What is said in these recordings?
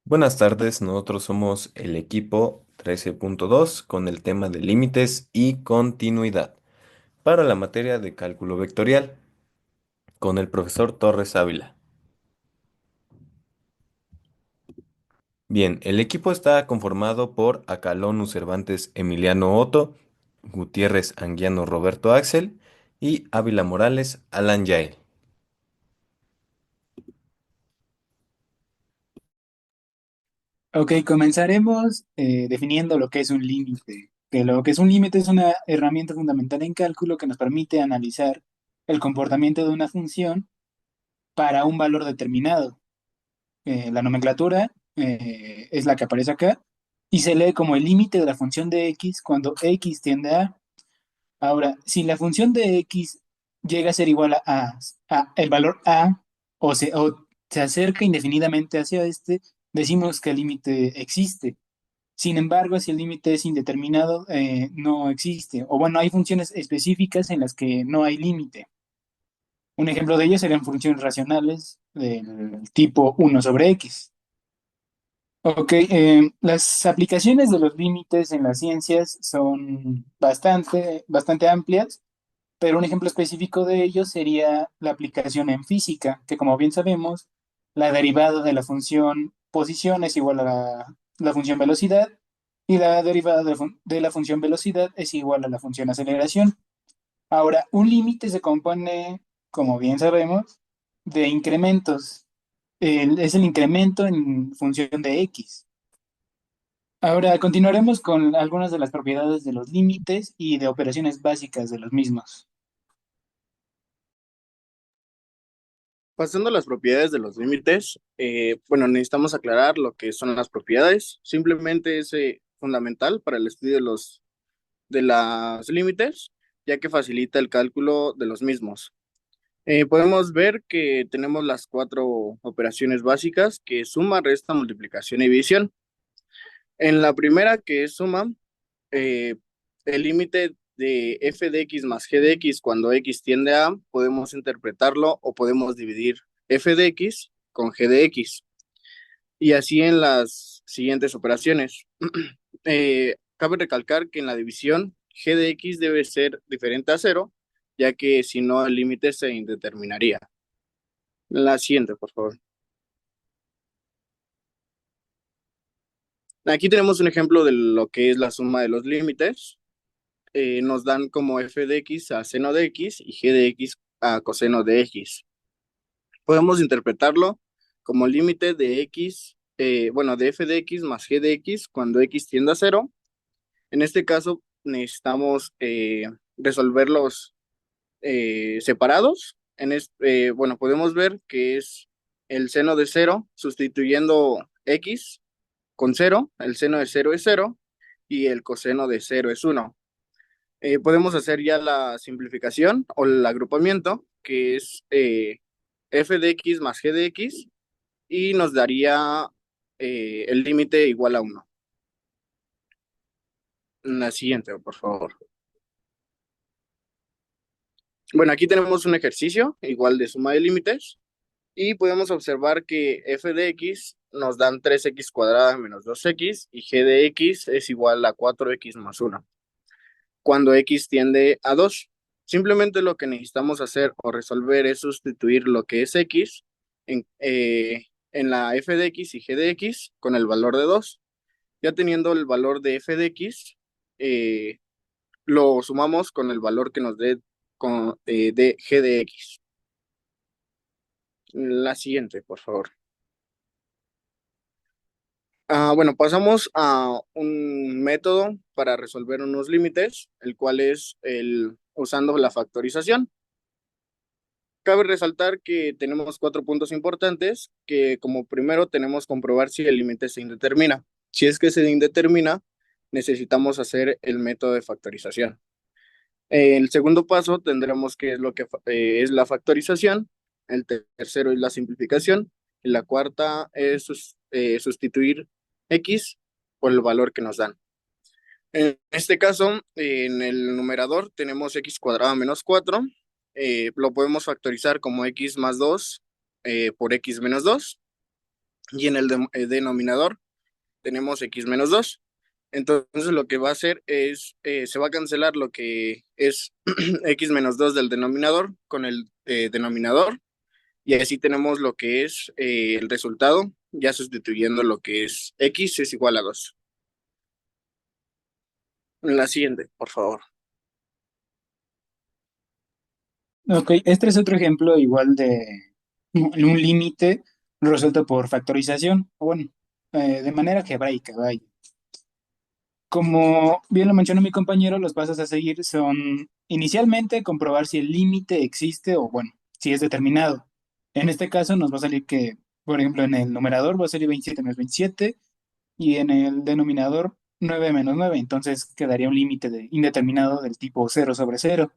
Buenas tardes, nosotros somos el equipo 13.2 con el tema de límites y continuidad para la materia de cálculo vectorial con el profesor Torres Ávila. Bien, el equipo está conformado por Acalón Cervantes Emiliano Otto, Gutiérrez Anguiano Roberto Axel y Ávila Morales Alan Yael. Ok, comenzaremos definiendo lo que es un límite. Que lo que es un límite es una herramienta fundamental en cálculo que nos permite analizar el comportamiento de una función para un valor determinado. La nomenclatura es la que aparece acá y se lee como el límite de la función de x cuando x tiende a. Ahora, si la función de x llega a ser igual a el valor a o se acerca indefinidamente hacia este, decimos que el límite existe. Sin embargo, si el límite es indeterminado, no existe. O bueno, hay funciones específicas en las que no hay límite. Un ejemplo de ello serían funciones racionales del tipo 1/x. Ok, las aplicaciones de los límites en las ciencias son bastante amplias, pero un ejemplo específico de ello sería la aplicación en física, que como bien sabemos, la derivada de la función posición es igual a la función velocidad y la derivada de la función velocidad es igual a la función aceleración. Ahora, un límite se compone, como bien sabemos, de incrementos. Es el incremento en función de x. Ahora continuaremos con algunas de las propiedades de los límites y de operaciones básicas de los mismos. Pasando a las propiedades de los límites, bueno, necesitamos aclarar lo que son las propiedades. Simplemente es fundamental para el estudio de los límites, ya que facilita el cálculo de los mismos. Podemos ver que tenemos las cuatro operaciones básicas, que es suma, resta, multiplicación y división. En la primera, que es suma, eh, el límite de f de x más g de x cuando x tiende a, podemos interpretarlo o podemos dividir f de x con g de x. Y así en las siguientes operaciones. Cabe recalcar que en la división g de x debe ser diferente a cero, ya que si no el límite se indeterminaría. La siguiente, por favor. Aquí tenemos un ejemplo de lo que es la suma de los límites. Nos dan como f de x a seno de x y g de x a coseno de x. Podemos interpretarlo como límite de x, bueno, de f de x más g de x cuando x tiende a cero. En este caso necesitamos resolverlos separados. Bueno, podemos ver que es el seno de cero sustituyendo x con cero, el seno de cero es cero y el coseno de cero es uno. Podemos hacer ya la simplificación o el agrupamiento, que es f de x más g de x, y nos daría el límite igual a uno. La siguiente, por favor. Bueno, aquí tenemos un ejercicio igual de suma de límites y podemos observar que f de x nos dan 3x cuadrada menos 2x y g de x es igual a 4x más uno cuando x tiende a 2. Simplemente lo que necesitamos hacer o resolver es sustituir lo que es x en la f de x y g de x con el valor de 2. Ya teniendo el valor de f de x, eh, lo sumamos con el valor que nos dé de g de x. La siguiente, por favor. Bueno, pasamos a un método para resolver unos límites, el cual es usando la factorización. Cabe resaltar que tenemos cuatro puntos importantes, que como primero tenemos que comprobar si el límite se indetermina. Si es que se indetermina, necesitamos hacer el método de factorización. El segundo paso tendremos que es lo que es la factorización, el tercero es la simplificación, y la cuarta es sustituir x por el valor que nos dan. En este caso, en el numerador tenemos x cuadrado menos 4. Lo podemos factorizar como x más 2 por x menos 2. y en el denominador tenemos x menos 2. Entonces lo que va a hacer es, se va a cancelar lo que es x menos 2 del denominador con el denominador, y así tenemos lo que es el resultado, ya sustituyendo lo que es x es igual a 2. La siguiente, por favor. Ok, este es otro ejemplo igual de un límite resuelto por factorización, o bueno, de manera algebraica, vaya. Como bien lo mencionó mi compañero, los pasos a seguir son inicialmente comprobar si el límite existe o, bueno, si es determinado. En este caso nos va a salir que, por ejemplo, en el numerador va a salir 27 menos 27 y en el denominador 9 menos 9. Entonces quedaría un límite indeterminado del tipo 0/0.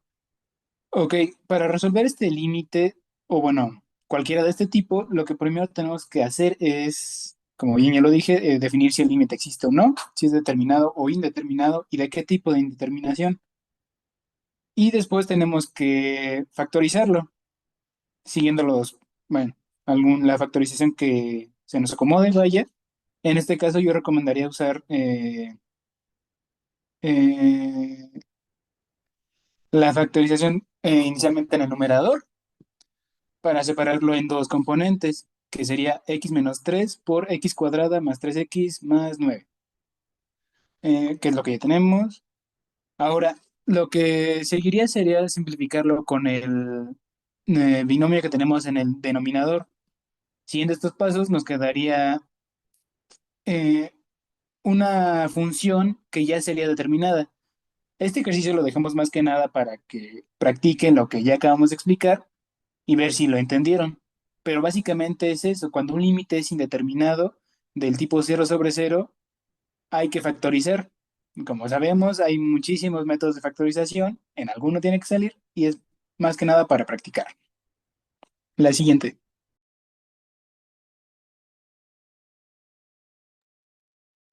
Ok, para resolver este límite, o bueno, cualquiera de este tipo, lo que primero tenemos que hacer es, como bien ya lo dije, definir si el límite existe o no, si es determinado o indeterminado y de qué tipo de indeterminación. Y después tenemos que factorizarlo, siguiendo bueno, la factorización que se nos acomode, vaya. En este caso yo recomendaría usar eh, la factorización inicialmente en el numerador para separarlo en dos componentes, que sería x menos 3 por x cuadrada más 3x más 9, que es lo que ya tenemos. Ahora, lo que seguiría sería simplificarlo con el binomio que tenemos en el denominador. Siguiendo estos pasos, nos quedaría eh, una función que ya sería determinada. Este ejercicio lo dejamos más que nada para que practiquen lo que ya acabamos de explicar y ver si lo entendieron. Pero básicamente es eso, cuando un límite es indeterminado del tipo 0/0, hay que factorizar. Como sabemos, hay muchísimos métodos de factorización, en alguno tiene que salir y es más que nada para practicar. La siguiente.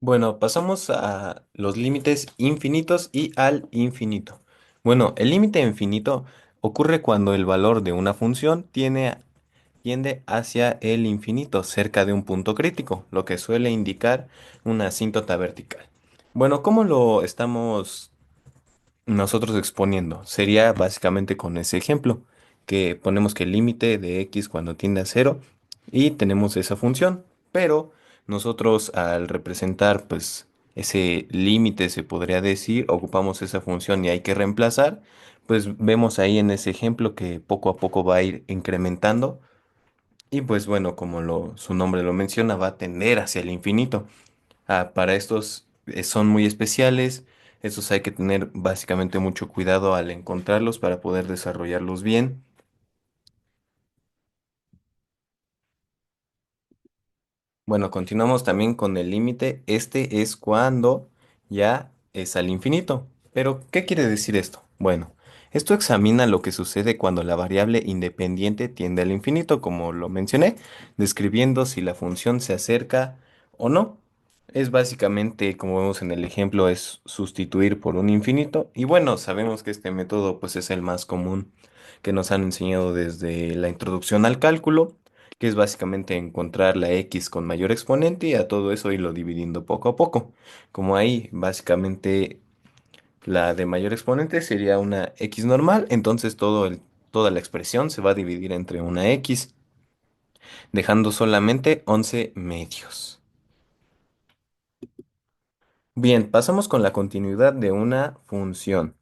Bueno, pasamos a los límites infinitos y al infinito. Bueno, el límite infinito ocurre cuando el valor de una función tiende hacia el infinito, cerca de un punto crítico, lo que suele indicar una asíntota vertical. Bueno, ¿cómo lo estamos nosotros exponiendo? Sería básicamente con ese ejemplo, que ponemos que el límite de x cuando tiende a cero y tenemos esa función, pero nosotros al representar pues ese límite se podría decir, ocupamos esa función y hay que reemplazar, pues vemos ahí en ese ejemplo que poco a poco va a ir incrementando y pues bueno, como su nombre lo menciona, va a tender hacia el infinito. Para estos son muy especiales. Estos hay que tener básicamente mucho cuidado al encontrarlos para poder desarrollarlos bien. Bueno, continuamos también con el límite. Este es cuando ya es al infinito. Pero, ¿qué quiere decir esto? Bueno, esto examina lo que sucede cuando la variable independiente tiende al infinito, como lo mencioné, describiendo si la función se acerca o no. Es básicamente, como vemos en el ejemplo, es sustituir por un infinito. Y bueno, sabemos que este método pues es el más común que nos han enseñado desde la introducción al cálculo, que es básicamente encontrar la x con mayor exponente y a todo eso irlo dividiendo poco a poco. Como ahí básicamente la de mayor exponente sería una x normal, entonces toda la expresión se va a dividir entre una x, dejando solamente 11 medios. Bien, pasamos con la continuidad de una función.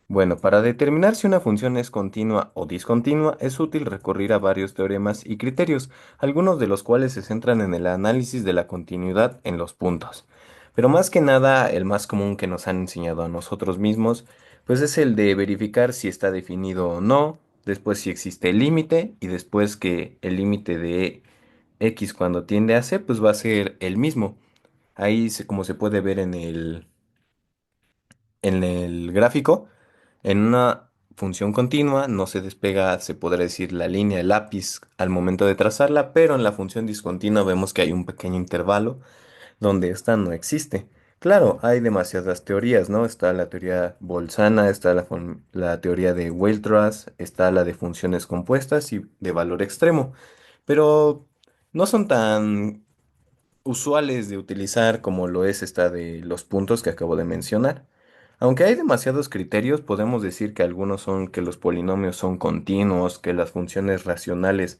Bueno, para determinar si una función es continua o discontinua, es útil recurrir a varios teoremas y criterios, algunos de los cuales se centran en el análisis de la continuidad en los puntos. Pero más que nada, el más común que nos han enseñado a nosotros mismos, pues es el de verificar si está definido o no, después si existe el límite y después que el límite de x cuando tiende a c, pues va a ser el mismo. Ahí, como se puede ver en el gráfico, en una función continua no se despega, se podría decir, la línea, el lápiz al momento de trazarla, pero en la función discontinua vemos que hay un pequeño intervalo donde esta no existe. Claro, hay demasiadas teorías, ¿no? Está la teoría bolzana, está la teoría de Weierstrass, está la de funciones compuestas y de valor extremo, pero no son tan usuales de utilizar, como lo es esta de los puntos que acabo de mencionar. Aunque hay demasiados criterios, podemos decir que algunos son que los polinomios son continuos, que las funciones racionales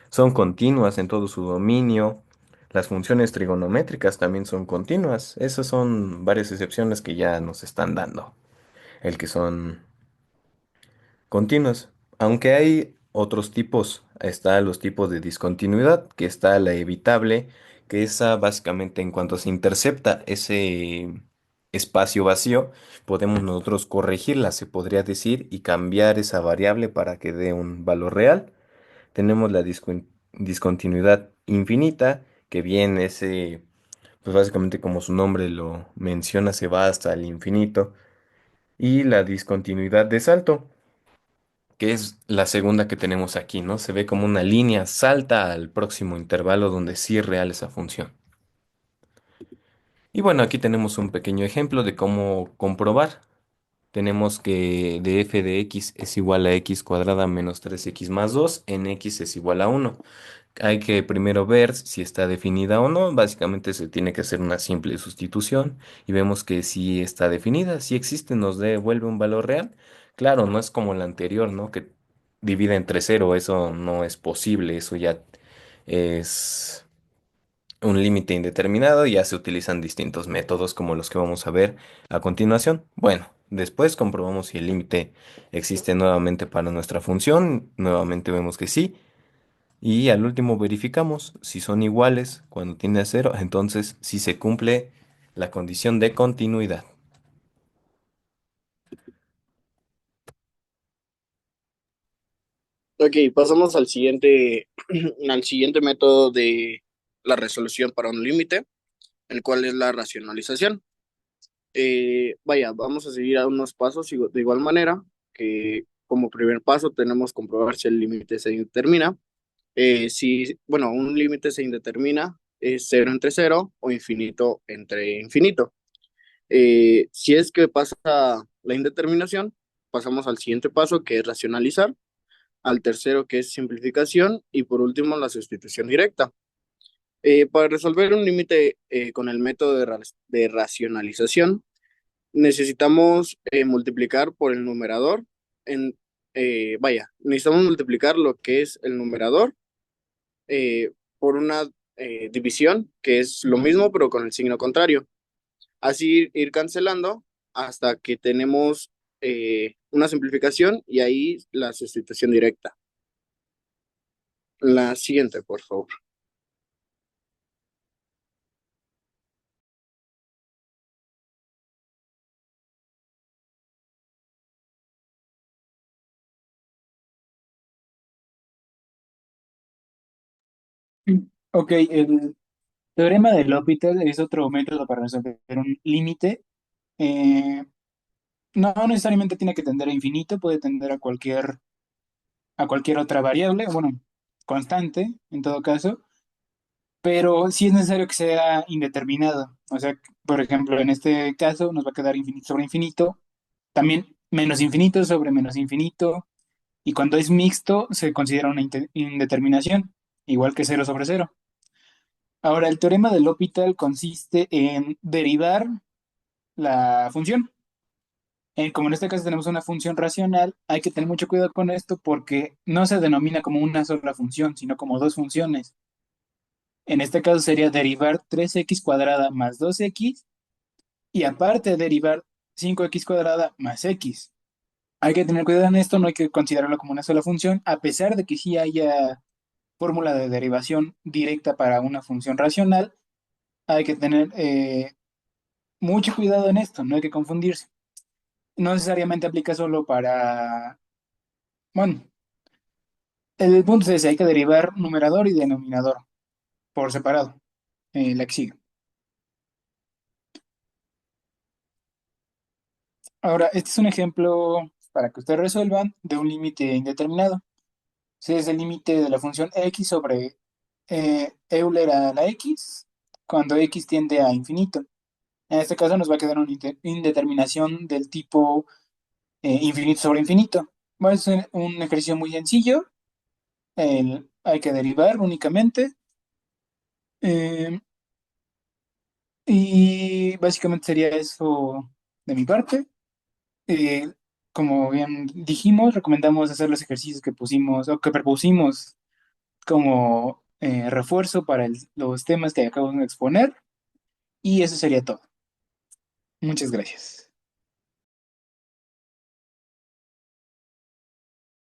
son continuas en todo su dominio, las funciones trigonométricas también son continuas. Esas son varias excepciones que ya nos están dando, el que son continuos. Aunque hay otros tipos, está los tipos de discontinuidad, que está la evitable, que esa básicamente en cuanto se intercepta ese espacio vacío, podemos nosotros corregirla, se podría decir, y cambiar esa variable para que dé un valor real. Tenemos la discontinuidad infinita, que bien ese, pues básicamente como su nombre lo menciona, se va hasta el infinito. Y la discontinuidad de salto, que es la segunda que tenemos aquí, ¿no? Se ve como una línea, salta al próximo intervalo donde sí es real esa función. Y bueno, aquí tenemos un pequeño ejemplo de cómo comprobar. Tenemos que de f de x es igual a x cuadrada menos 3x más 2 en x es igual a 1. Hay que primero ver si está definida o no. Básicamente se tiene que hacer una simple sustitución y vemos que sí está definida, si existe, nos devuelve un valor real. Claro, no es como la anterior, ¿no? Que divide entre cero, eso no es posible, eso ya es un límite indeterminado y ya se utilizan distintos métodos como los que vamos a ver a continuación. Bueno, después comprobamos si el límite existe nuevamente para nuestra función, nuevamente vemos que sí. Y al último verificamos si son iguales cuando tiende a cero, entonces si se cumple la condición de continuidad. Ok, pasamos al siguiente método de la resolución para un límite, el cual es la racionalización. Vaya, vamos a seguir a unos pasos de igual manera, que como primer paso tenemos que comprobar si el límite se indetermina. Si, bueno, un límite se indetermina, es cero entre cero o infinito entre infinito. Si es que pasa la indeterminación, pasamos al siguiente paso, que es racionalizar, al tercero, que es simplificación, y por último, la sustitución directa. Para resolver un límite con el método de racionalización, necesitamos multiplicar por el numerador. Necesitamos multiplicar lo que es el numerador por una división, que es lo mismo, pero con el signo contrario. Así ir cancelando hasta que tenemos una simplificación y ahí la sustitución directa. La siguiente, por favor. Ok, el teorema de L'Hopital es otro método para resolver un límite. Eh, no necesariamente tiene que tender a infinito, puede tender a cualquier otra variable, bueno, constante en todo caso, pero sí es necesario que sea indeterminado. O sea, por ejemplo, en este caso nos va a quedar infinito sobre infinito, también menos infinito sobre menos infinito, y cuando es mixto se considera una indeterminación, igual que cero sobre cero. Ahora, el teorema de L'Hopital consiste en derivar la función. Como en este caso tenemos una función racional, hay que tener mucho cuidado con esto porque no se denomina como una sola función, sino como dos funciones. En este caso sería derivar 3x cuadrada más 2x y aparte derivar 5x cuadrada más x. Hay que tener cuidado en esto, no hay que considerarlo como una sola función, a pesar de que sí haya fórmula de derivación directa para una función racional, hay que tener mucho cuidado en esto, no hay que confundirse. No necesariamente aplica solo para, bueno, el punto es ese, hay que derivar numerador y denominador por separado, la que sigue. Ahora, este es un ejemplo para que ustedes resuelvan de un límite indeterminado. Si es el límite de la función x sobre Euler a la x, cuando x tiende a infinito. En este caso nos va a quedar una indeterminación del tipo infinito sobre infinito. Va a ser un ejercicio muy sencillo. Hay que derivar únicamente. Y básicamente sería eso de mi parte. Eh, Como bien dijimos, recomendamos hacer los ejercicios que pusimos o que propusimos como refuerzo para los temas que acabamos de exponer. Y eso sería todo. Muchas gracias.